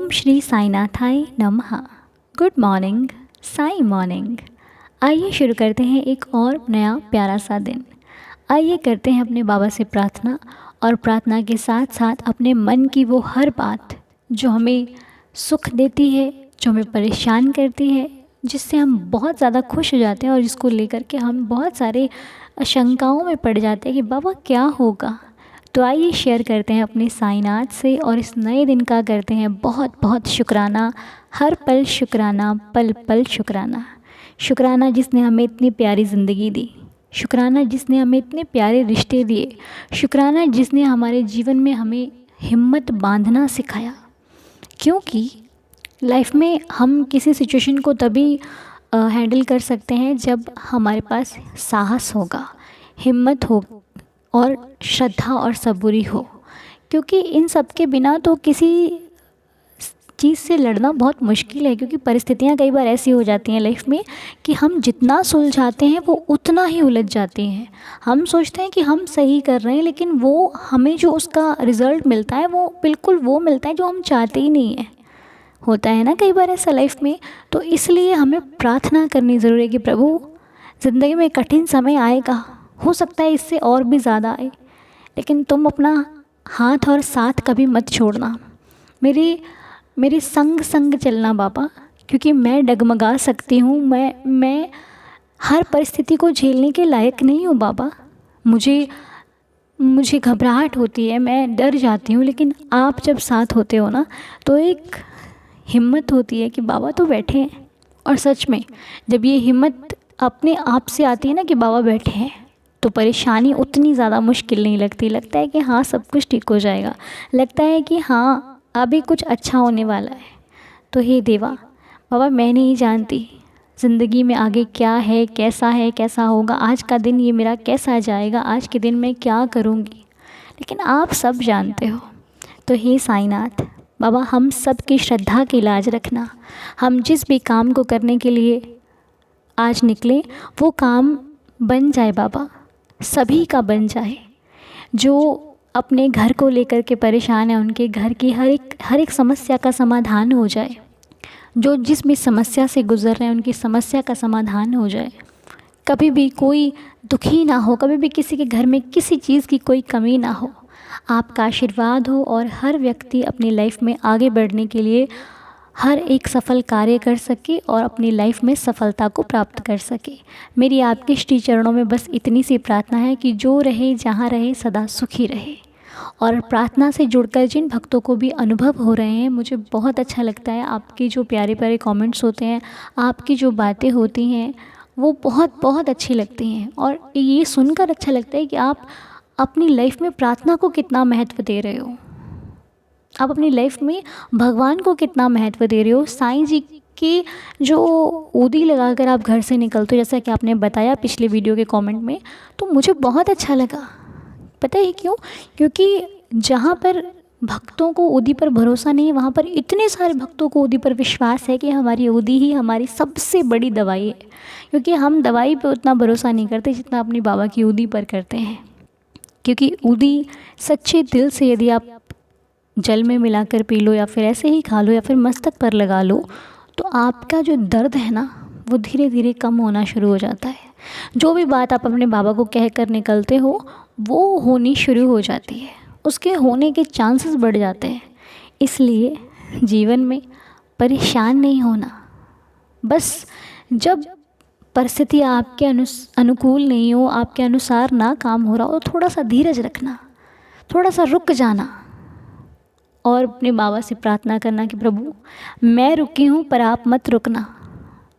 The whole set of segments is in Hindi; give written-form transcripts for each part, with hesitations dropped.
ओम श्री साईनाथाय नमः। Good morning, Sai morning. आइए शुरू करते हैं एक और नया प्यारा सा दिन। आइए करते हैं अपने बाबा से प्रार्थना, और प्रार्थना के साथ साथ अपने मन की वो हर बात जो हमें सुख देती है, जो हमें परेशान करती है, जिससे हम बहुत ज़्यादा खुश हो जाते हैं और जिसको लेकर के हम बहुत सारे आशंकाओं में पड़ जाते हैं कि बाबा क्या होगा। तो आइए शेयर करते हैं अपने साईनाथ से, और इस नए दिन का करते हैं बहुत बहुत शुक्राना। हर पल शुक्राना, पल पल शुक्राना। शुक्राना जिसने हमें इतनी प्यारी ज़िंदगी दी, शुक्राना जिसने हमें इतने प्यारे रिश्ते दिए, शुक्राना जिसने हमारे जीवन में हमें हिम्मत बांधना सिखाया। क्योंकि लाइफ में हम किसी सिचुएशन को तभी हैंडल कर सकते हैं जब हमारे पास साहस होगा, हिम्मत हो और श्रद्धा और सबूरी हो। क्योंकि इन सब के बिना तो किसी चीज़ से लड़ना बहुत मुश्किल है। क्योंकि परिस्थितियाँ कई बार ऐसी हो जाती हैं लाइफ में कि हम जितना सुलझाते हैं वो उतना ही उलझ जाते हैं। हम सोचते हैं कि हम सही कर रहे हैं, लेकिन वो हमें जो उसका रिज़ल्ट मिलता है वो बिल्कुल वो मिलता है जो हम चाहते ही नहीं हैं। होता है ना कई बार ऐसा लाइफ में। तो इसलिए हमें प्रार्थना करनी ज़रूरी है कि प्रभु, ज़िंदगी में कठिन समय आएगा, हो सकता है इससे और भी ज़्यादा आए, लेकिन तुम अपना हाथ और साथ कभी मत छोड़ना। मेरे संग संग चलना बाबा, क्योंकि मैं डगमगा सकती हूँ। मैं हर परिस्थिति को झेलने के लायक नहीं हूँ बाबा। मुझे घबराहट होती है, मैं डर जाती हूँ, लेकिन आप जब साथ होते हो ना तो एक हिम्मत होती है कि बाबा तो बैठे हैं। और सच में जब ये हिम्मत अपने आप से आती है ना कि बाबा बैठे हैं, तो परेशानी उतनी ज़्यादा मुश्किल नहीं लगती। लगता है कि हाँ सब कुछ ठीक हो जाएगा, लगता है कि हाँ अभी कुछ अच्छा होने वाला है। तो हे देवा बाबा, मैं नहीं जानती ज़िंदगी में आगे क्या है, कैसा होगा, आज का दिन ये मेरा कैसा जाएगा, आज के दिन मैं क्या करूँगी, लेकिन आप सब जानते हो। तो हे साईनाथ बाबा, हम सब की श्रद्धा की लाज रखना। हम जिस भी काम को करने के लिए आज निकले वो काम बन जाए बाबा, सभी का बन जाए। जो अपने घर को लेकर के परेशान है, उनके घर की हर एक समस्या का समाधान हो जाए। जो जिस भी समस्या से गुज़र रहे हैं उनकी समस्या का समाधान हो जाए। कभी भी कोई दुखी ना हो, कभी भी किसी के घर में किसी चीज़ की कोई कमी ना हो। आपका आशीर्वाद हो और हर व्यक्ति अपनी लाइफ में आगे बढ़ने के लिए हर एक सफल कार्य कर सके और अपनी लाइफ में सफलता को प्राप्त कर सके। मेरी आपके श्री चरणों में बस इतनी सी प्रार्थना है कि जो रहे जहाँ रहे सदा सुखी रहे। और प्रार्थना से जुड़कर जिन भक्तों को भी अनुभव हो रहे हैं, मुझे बहुत अच्छा लगता है। आपके जो प्यारे प्यारे कमेंट्स होते हैं, आपकी जो बातें होती हैं, वो बहुत बहुत अच्छी लगती हैं। और ये सुनकर अच्छा लगता है कि आप अपनी लाइफ में प्रार्थना को कितना महत्व दे रहे हो, आप अपनी लाइफ में भगवान को कितना महत्व दे रहे हो। साईं जी की जो ऊदी लगाकर आप घर से निकलते हो, जैसा कि आपने बताया पिछले वीडियो के कमेंट में, तो मुझे बहुत अच्छा लगा। पता है क्यों? क्योंकि जहाँ पर भक्तों को ऊदी पर भरोसा नहीं है, वहाँ पर इतने सारे भक्तों को ऊदी पर विश्वास है कि हमारी ऊदी ही हमारी सबसे बड़ी दवाई है। क्योंकि हम दवाई पर उतना भरोसा नहीं करते जितना अपनी बाबा की ऊदी पर करते हैं। क्योंकि ऊदी सच्चे दिल से यदि आप जल में मिलाकर पी लो, या फिर ऐसे ही खा लो, या फिर मस्तक पर लगा लो, तो आपका जो दर्द है ना वो धीरे धीरे कम होना शुरू हो जाता है। जो भी बात आप अपने बाबा को कह कर निकलते हो वो होनी शुरू हो जाती है, उसके होने के चांसेस बढ़ जाते हैं। इसलिए जीवन में परेशान नहीं होना। बस जब परिस्थिति आपके अनुकूल नहीं हो, आपके अनुसार ना काम हो रहा हो, थोड़ा सा धीरज रखना, थोड़ा सा रुक जाना और अपने बाबा से प्रार्थना करना कि प्रभु, मैं रुकी हूँ पर आप मत रुकना।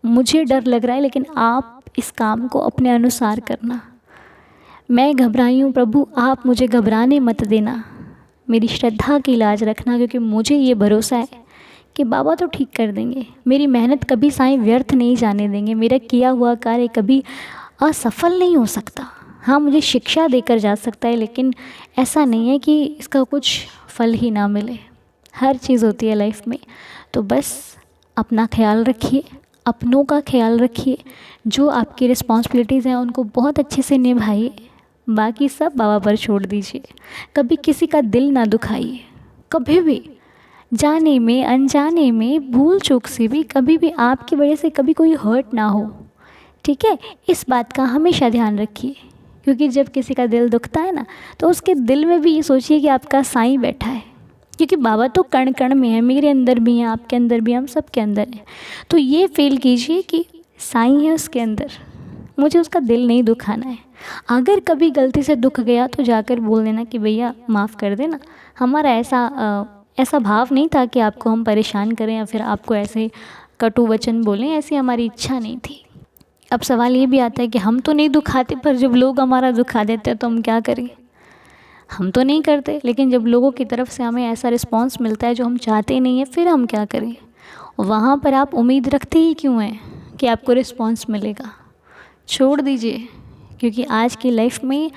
मुझे डर लग रहा है, लेकिन आप इस काम को अपने अनुसार करना। मैं घबराई हूँ प्रभु, आप मुझे घबराने मत देना। मेरी श्रद्धा की लाज रखना, क्योंकि मुझे ये भरोसा है कि बाबा तो ठीक कर देंगे। मेरी मेहनत कभी साईं व्यर्थ नहीं जाने देंगे। मेरा किया हुआ कार्य कभी असफल नहीं हो सकता। हाँ, मुझे शिक्षा देकर जा सकता है, लेकिन ऐसा नहीं है कि इसका कुछ फल ही ना मिले। हर चीज़ होती है लाइफ में। तो बस अपना ख्याल रखिए, अपनों का ख्याल रखिए, जो आपकी रिस्पॉन्सिबिलिटीज़ हैं उनको बहुत अच्छे से निभाइए, बाकी सब बाबा पर छोड़ दीजिए। कभी किसी का दिल ना दुखाइए, कभी भी। जाने में अनजाने में भूल चूक से भी कभी भी आपकी वजह से कभी कोई हर्ट ना हो, ठीक है। इस बात का हमेशा ध्यान रखिए, क्योंकि जब किसी का दिल दुखता है ना, तो उसके दिल में भी ये सोचिए कि आपका साईं बैठा है, क्योंकि बाबा तो कण कण में है, मेरे अंदर भी हैं, आपके अंदर भी हैं, हम सब के अंदर हैं। तो ये फील कीजिए कि साईं है उसके अंदर, मुझे उसका दिल नहीं दुखाना है। अगर कभी गलती से दुख गया तो जाकर बोल देना कि भैया माफ़ कर देना, हमारा ऐसा भाव नहीं था कि आपको हम परेशान करें या फिर आपको ऐसे कटु वचन बोलें, ऐसी हमारी इच्छा नहीं थी। अब सवाल ये भी आता है कि हम तो नहीं दुखाते, पर जब लोग हमारा दुखा देते हैं तो हम क्या करें। हम तो नहीं करते, लेकिन जब लोगों की तरफ से हमें ऐसा रिस्पांस मिलता है जो हम चाहते नहीं हैं, फिर हम क्या करें। वहाँ पर आप उम्मीद रखते ही क्यों हैं कि आपको रिस्पांस मिलेगा। छोड़ दीजिए, क्योंकि आज की लाइफ में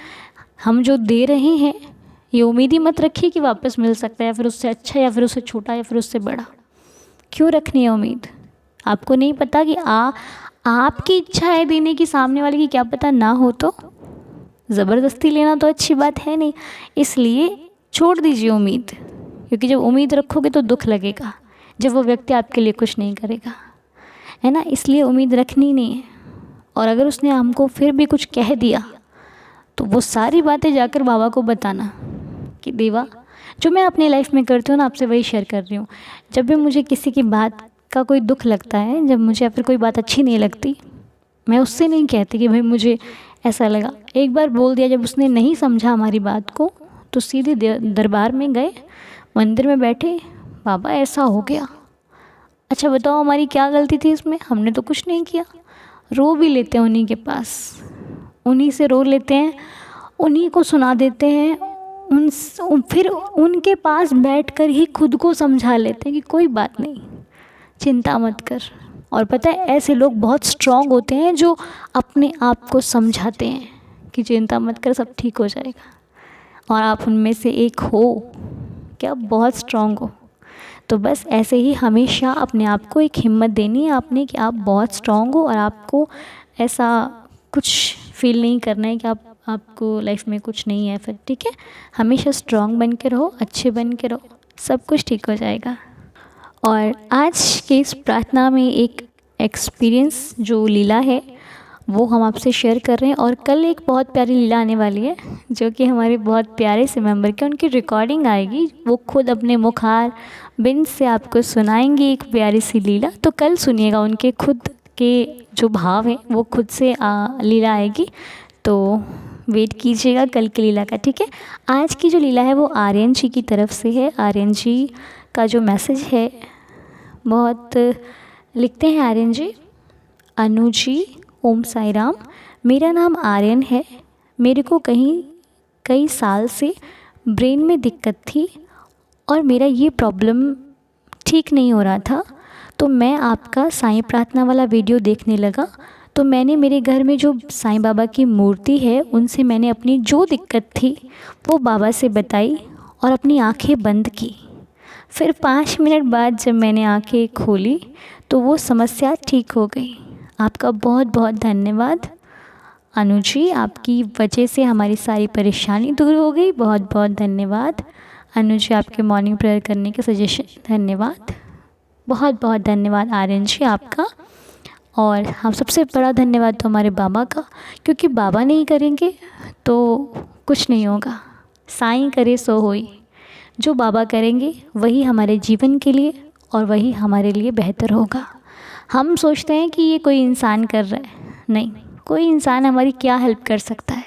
हम जो दे रहे हैं, ये उम्मीद ही मत रखिए कि वापस मिल सकता है, या फिर उससे अच्छा, या फिर उससे छोटा, या फिर उससे बड़ा। क्यों रखनी है उम्मीद। आपको नहीं पता कि आपकी इच्छा है देने की, सामने वाले की क्या पता ना हो, तो ज़बरदस्ती लेना तो अच्छी बात है नहीं। इसलिए छोड़ दीजिए उम्मीद, क्योंकि जब उम्मीद रखोगे तो दुख लगेगा जब वो व्यक्ति आपके लिए कुछ नहीं करेगा, है ना। इसलिए उम्मीद रखनी नहीं है। और अगर उसने हमको फिर भी कुछ कह दिया तो वो सारी बातें जाकर बाबा को बताना कि देवा, जो मैं अपनी लाइफ में करती हूँ ना, आपसे वही शेयर कर रही हूँ। जब भी मुझे किसी की बात का कोई दुख लगता है, जब मुझे फिर कोई बात अच्छी नहीं लगती, मैं उससे नहीं कहती कि भाई मुझे ऐसा लगा। एक बार बोल दिया, जब उसने नहीं समझा हमारी बात को, तो सीधे दरबार में गए, मंदिर में बैठे, बाबा ऐसा हो गया, अच्छा बताओ हमारी क्या गलती थी इसमें, हमने तो कुछ नहीं किया। रो भी लेते हैं उन्हीं के पास, उन्हीं से रो लेते हैं, उन्हीं को सुना देते हैं, फिर उनके पास बैठकर ही खुद को समझा लेते हैं कि कोई बात नहीं, चिंता मत कर। और पता है, ऐसे लोग बहुत स्ट्रांग होते हैं जो अपने आप को समझाते हैं कि चिंता मत कर, सब ठीक हो जाएगा। और आप उनमें से एक हो क्या, बहुत स्ट्रांग हो। तो बस ऐसे ही हमेशा अपने आप को एक हिम्मत देनी है आपने कि आप बहुत स्ट्रांग हो, और आपको ऐसा कुछ फील नहीं करना है कि आपको लाइफ में कुछ नहीं है फिर, ठीक है। हमेशा स्ट्रांग बन के रहो, अच्छे बन के रहो, सब कुछ ठीक हो जाएगा। और आज की इस प्रार्थना में एक एक्सपीरियंस जो लीला है वो हम आपसे शेयर कर रहे हैं। और कल एक बहुत प्यारी लीला आने वाली है, जो कि हमारे बहुत प्यारे से मेंबर की उनकी रिकॉर्डिंग आएगी, वो खुद अपने मुखार बिन से आपको सुनाएंगे एक प्यारी सी लीला। तो कल सुनिएगा, उनके खुद के जो भाव हैं वो खुद से लीला आएगी, तो वेट कीजिएगा कल की लीला का, ठीक है। आज की जो लीला है वो आर्यन जी की तरफ से है। आर्यन जी का जो मैसेज है, बहुत लिखते हैं आर्यन जी, अनु जी, ओम साई राम, मेरा नाम आर्यन है। मेरे को कई साल से ब्रेन में दिक्कत थी और मेरा ये प्रॉब्लम ठीक नहीं हो रहा था, तो मैं आपका साईं प्रार्थना वाला वीडियो देखने लगा। तो मैंने मेरे घर में जो साईं बाबा की मूर्ति है, उनसे मैंने अपनी जो दिक्कत थी वो बाबा से बताई और अपनी आंखें बंद की। फिर 5 मिनट बाद जब मैंने आंखें खोली तो वो समस्या ठीक हो गई। आपका बहुत बहुत धन्यवाद अनु जी, आपकी वजह से हमारी सारी परेशानी दूर हो गई। बहुत बहुत धन्यवाद अनु जी, आपके मॉर्निंग प्रेयर करने के सजेशन धन्यवाद। बहुत बहुत धन्यवाद आर्यन जी आपका। और हम सबसे बड़ा धन्यवाद तो हमारे बाबा का, क्योंकि बाबा नहीं करेंगे तो कुछ नहीं होगा। साईं करे सो होई, जो बाबा करेंगे वही हमारे जीवन के लिए और वही हमारे लिए बेहतर होगा। हम सोचते हैं कि ये कोई इंसान कर रहा है, नहीं, कोई इंसान हमारी क्या हेल्प कर सकता है,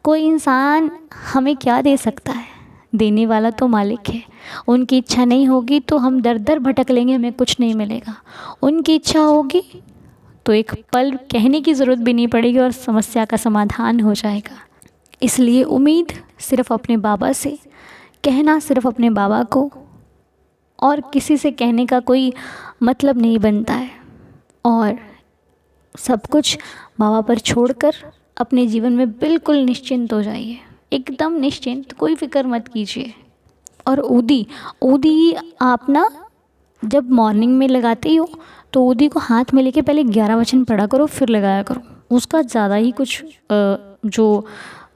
कोई इंसान हमें क्या दे सकता है। देने वाला तो मालिक है। उनकी इच्छा नहीं होगी तो हम दर दर भटक लेंगे, हमें कुछ नहीं मिलेगा। उनकी इच्छा होगी तो एक पल कहने की ज़रूरत भी नहीं पड़ेगी और समस्या का समाधान हो जाएगा। इसलिए उम्मीद सिर्फ़ अपने बाबा से, कहना सिर्फ़ अपने बाबा को, और किसी से कहने का कोई मतलब नहीं बनता है। और सब कुछ बाबा पर छोड़कर अपने जीवन में बिल्कुल निश्चिंत हो जाइए, एकदम निश्चिंत, कोई फिक्र मत कीजिए। और ऊदी आप ना जब मॉर्निंग में लगाते हो तो ऊदी को हाथ में लेके पहले 11 वचन पढ़ा करो, फिर लगाया करो। उसका ज़्यादा ही कुछ जो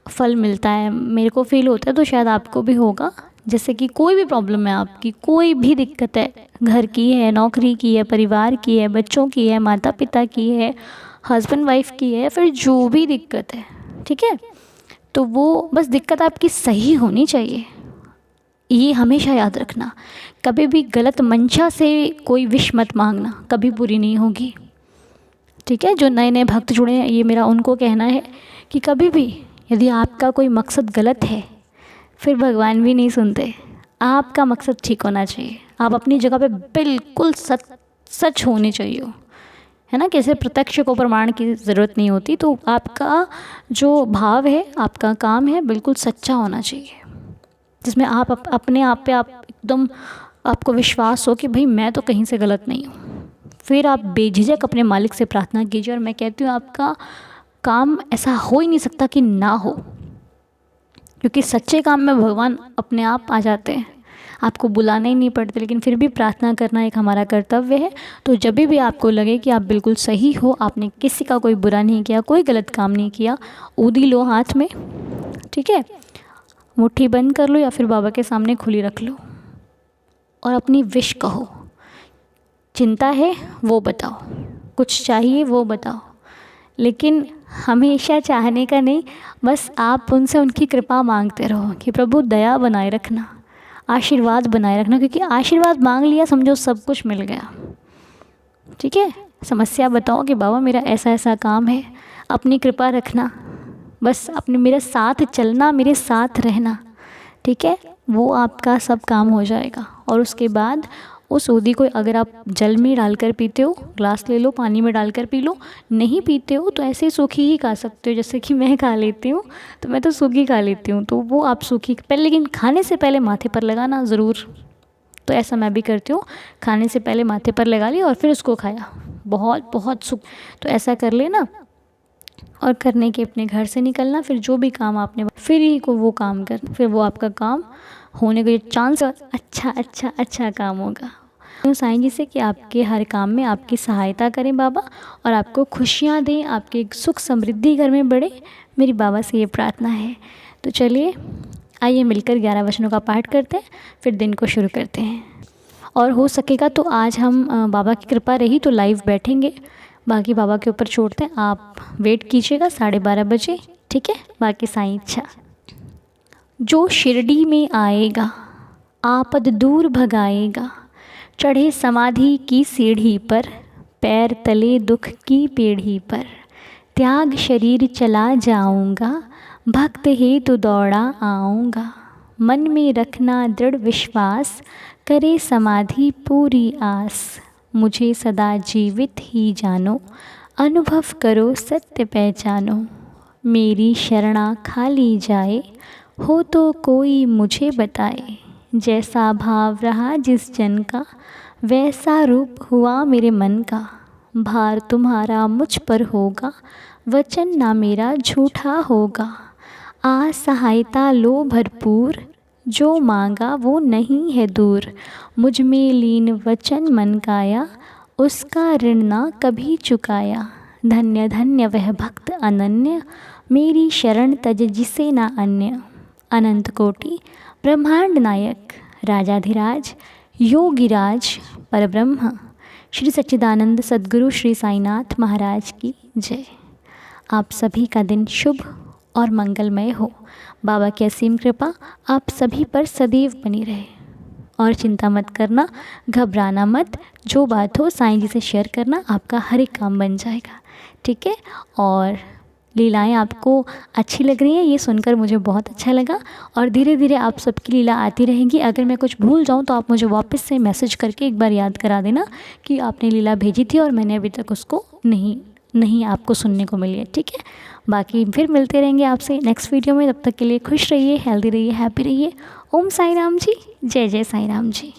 फल मिलता है, मेरे को फील होता है, तो शायद आपको भी होगा। जैसे कि कोई भी प्रॉब्लम है आपकी, कोई भी दिक्कत है, घर की है, नौकरी की है, परिवार की है, बच्चों की है, माता पिता की है, हस्बैंड वाइफ की है, फिर जो भी दिक्कत है, ठीक है, तो वो बस दिक्कत आपकी सही होनी चाहिए। ये हमेशा याद रखना। कभी भी गलत मंशा से कोई विश मत मांगना, कभी पूरी नहीं होगी, ठीक है। जो नए नए भक्त जुड़े हैं, ये मेरा उनको कहना है कि कभी भी यदि आपका कोई मकसद गलत है, फिर भगवान भी नहीं सुनते। आपका मकसद ठीक होना चाहिए, आप अपनी जगह पे बिल्कुल सच होने चाहिए, है ना। कैसे प्रत्यक्ष को प्रमाण की ज़रूरत नहीं होती, तो आपका जो भाव है, आपका काम है, बिल्कुल सच्चा होना चाहिए, जिसमें आप अपने आप पे आप एकदम आपको विश्वास हो कि भाई मैं तो कहीं से गलत नहीं हूँ। फिर आप बेझिझक अपने मालिक से प्रार्थना कीजिए, और मैं कहती हूँ आपका काम ऐसा हो ही नहीं सकता कि ना हो, क्योंकि सच्चे काम में भगवान अपने आप आ जाते हैं, आपको बुलाना ही नहीं पड़ता। लेकिन फिर भी प्रार्थना करना एक हमारा कर्तव्य है। तो जब भी आपको लगे कि आप बिल्कुल सही हो, आपने किसी का कोई बुरा नहीं किया, कोई गलत काम नहीं किया, ऊदी लो हाथ में, ठीक है, मुट्ठी बंद कर लो या फिर बाबा के सामने खुली रख लो और अपनी विश कहो। चिंता है वो बताओ, कुछ चाहिए वो बताओ, लेकिन हमेशा चाहने का नहीं, बस आप उनसे उनकी कृपा मांगते रहो कि प्रभु दया बनाए रखना, आशीर्वाद बनाए रखना, क्योंकि आशीर्वाद मांग लिया समझो सब कुछ मिल गया, ठीक है। समस्या बताओ कि बाबा मेरा ऐसा ऐसा काम है, अपनी कृपा रखना, बस अपने मेरे साथ चलना, मेरे साथ रहना, ठीक है, वो आपका सब काम हो जाएगा। और उसके बाद उस ऊदी को अगर आप जल में डालकर पीते हो, ग्लास ले लो, पानी में डालकर पी लो, नहीं पीते हो तो ऐसे सूखी ही खा सकते हो, जैसे कि मैं खा लेती हूँ, तो मैं तो सूखी खा लेती हूँ, तो वो आप सूखी पहले, लेकिन खाने से पहले माथे पर लगाना ज़रूर। तो ऐसा मैं भी करती हूँ, खाने से पहले माथे पर लगा ली और फिर उसको खाया, बहुत बहुत सुख। तो ऐसा कर लेना और करने के अपने घर से निकलना, फिर जो भी काम आपने फिर ही को वो काम करना, फिर वो आपका काम होने के चांस अच्छा काम होगा। तो साईं जी से कि आपके हर काम में आपकी सहायता करें बाबा, और आपको खुशियाँ दें, आपके सुख समृद्धि घर में बढ़े, मेरी बाबा से ये प्रार्थना है। तो चलिए आइए मिलकर 11 वचनों का पाठ करते हैं, फिर दिन को शुरू करते हैं। और हो सकेगा तो आज हम बाबा की कृपा रही तो लाइव बैठेंगे, बाकी बाबा के ऊपर छोड़ते हैं, आप वेट कीजिएगा 12:30 बजे, ठीक है। बाकी साईं इच्छा। जो शिरडी में आएगा आपद दूर भगाएगा, चढ़े समाधि की सीढ़ी पर, पैर तले दुख की पीढ़ी पर, त्याग शरीर चला जाऊंगा, भक्त हेतु दौड़ा आऊँगा, मन में रखना दृढ़ विश्वास, करे समाधि पूरी आस, मुझे सदा जीवित ही जानो, अनुभव करो सत्य पहचानो, मेरी शरणा खाली जाए, हो तो कोई मुझे बताए, जैसा भाव रहा जिस जन का, वैसा रूप हुआ मेरे मन का, भार तुम्हारा मुझ पर होगा, वचन ना मेरा झूठा होगा, आ सहायता लो भरपूर, जो मांगा वो नहीं है दूर, मुझ में लीन वचन मन काया, उसका ऋण ना कभी चुकाया, धन्य धन्य वह भक्त अनन्य, मेरी शरण तज जिसे ना अन्य, अनंत कोटि ब्रह्मांड नायक, राजाधिराज योगिराज परब्रह्म, श्री सच्चिदानंद सद्गुरु श्री साईनाथ महाराज की जय। आप सभी का दिन शुभ और मंगलमय हो। बाबा की असीम कृपा आप सभी पर सदैव बनी रहे। और चिंता मत करना, घबराना मत, जो बात हो साईं जी से शेयर करना, आपका हर एक काम बन जाएगा, ठीक है। और लीलाएं आपको अच्छी लग रही हैं, ये सुनकर मुझे बहुत अच्छा लगा, और धीरे धीरे आप सबकी लीला आती रहेंगी। अगर मैं कुछ भूल जाऊं तो आप मुझे वापस से मैसेज करके एक बार याद करा देना कि आपने लीला भेजी थी और मैंने अभी तक उसको नहीं आपको सुनने को मिली है, ठीक है। बाकी फिर मिलते रहेंगे आपसे नेक्स्ट वीडियो में, तब तक के लिए खुश रहिए, हेल्दी रहिए, हैप्पी रहिए। ओम साई राम जी, जय जय साई राम जी।